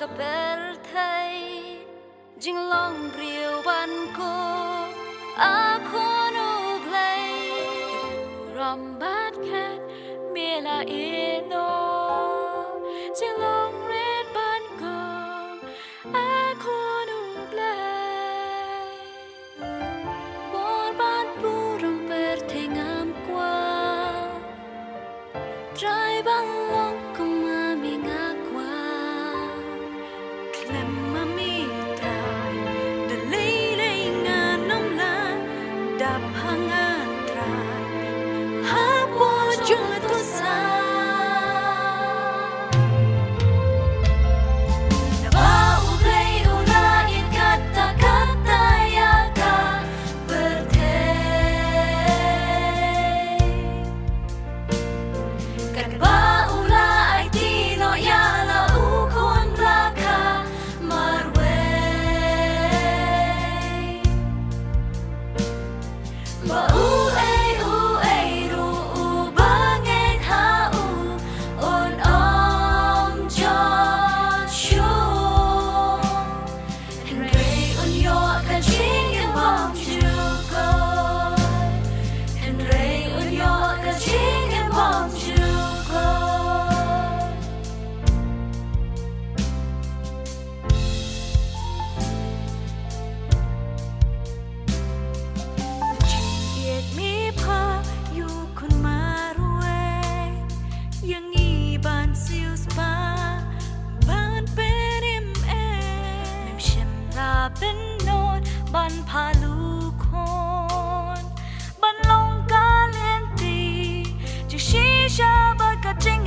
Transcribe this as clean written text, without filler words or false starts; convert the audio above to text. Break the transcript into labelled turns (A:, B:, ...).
A: kapelthei jing long briu ban ko aku nu glei ram bat khat mela ino jing long red ban ko aku nu glei bor ban pu ram per thengam kwa trai bang long kuma mi nga kwa klem ma mi trai de lei lei nga nom la dap hanga trai ha po jung to sa da ba u play u la in kata kata ya ka berte kan ba u la ai ti no ya la u kon la ka marwe ba u ei ru u ba nge ha u on om john shu and ray on your kan ching in bom chu go and ray on your kan ching in bom chu go Yet mi pa yu kun marwe yang iban sius pa ban perim mem shem la ben non ban palu kon ban long ka len ti ji shi sha ba ka ching